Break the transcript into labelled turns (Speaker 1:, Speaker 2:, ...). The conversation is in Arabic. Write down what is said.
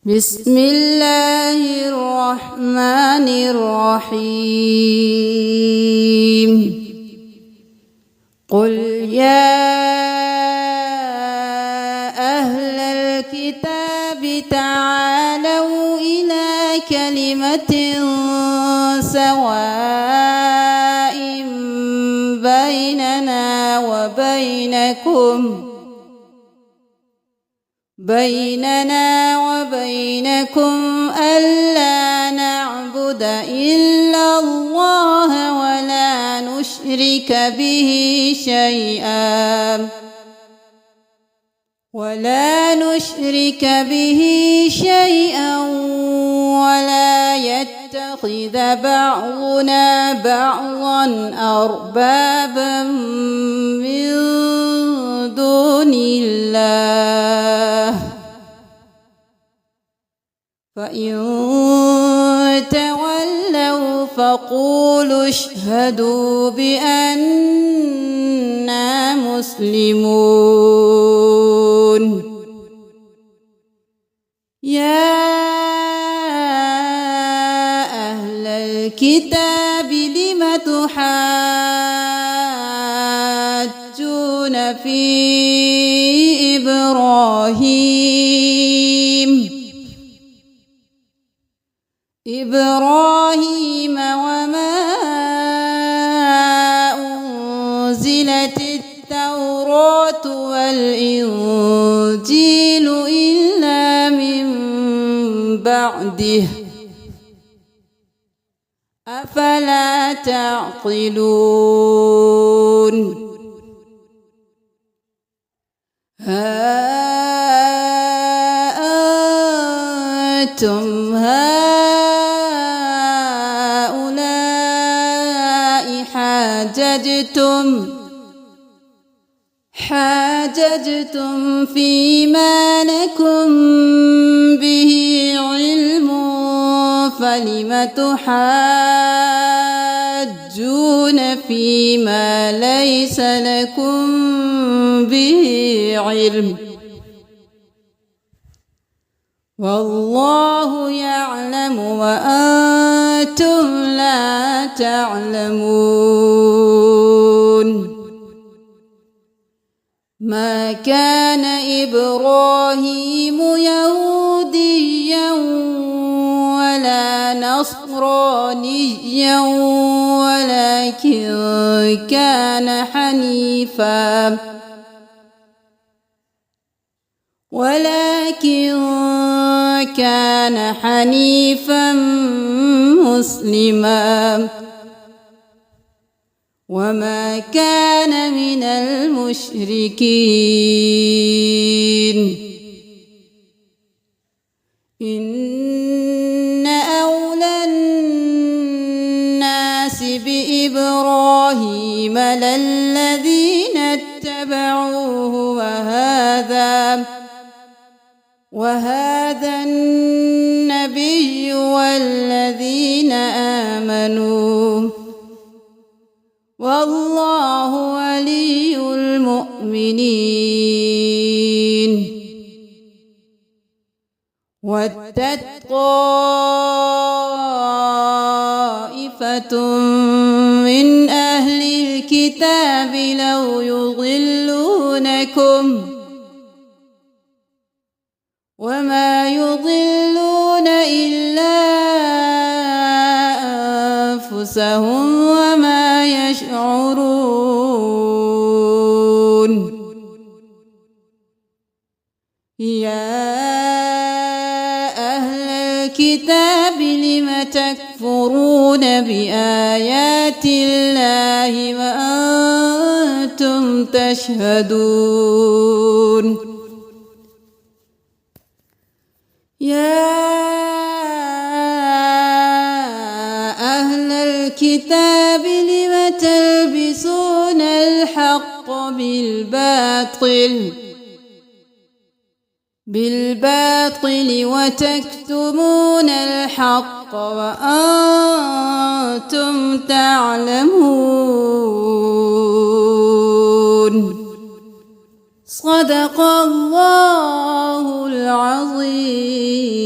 Speaker 1: بسم الله الرحمن الرحيم. قل يا أهل الكتاب تعالوا إلى كلمة سواء بيننا وبينكم ألا نعبد إلا الله ولا نشرك به شيئا ولا يتخذ بعضنا بعضا أربابا من دون الله، فإن تولوا فقولوا اشهدوا بأننا مسلمون. يا أهل الكتاب لم تحاجون في إبراهيم وما أنزلت التوراة والإنجيل إلا من بعده، أفلا تعقلون؟ أنتم هؤلاء حاججتم فيما لكم به علم، فلم تحاجون فيما ليس لكم به علم، والله يعلم وأنتم لا تعلمون. ما كان إبراهيم يهوديا ولا نصرانيا ولكن كان حنيفا مسلما وما كان من المشركين. إن أولى الناس بإبراهيم للذين اتبعوه وهذا النبي والذين آمنوا، والله ولي المؤمنين. ودت طائفة من أهل الكتاب لو يضلونكم وما يضلون إلا أنفسهم وما يشعرون. يا أهل الكتاب لم تكفرون بآيات الله وأنتم تشهدون؟ يا أهل الكتاب لم تلبسون الحق بالباطل وتكتمون الحق وأنتم تعلمون. صدق الله العظيم.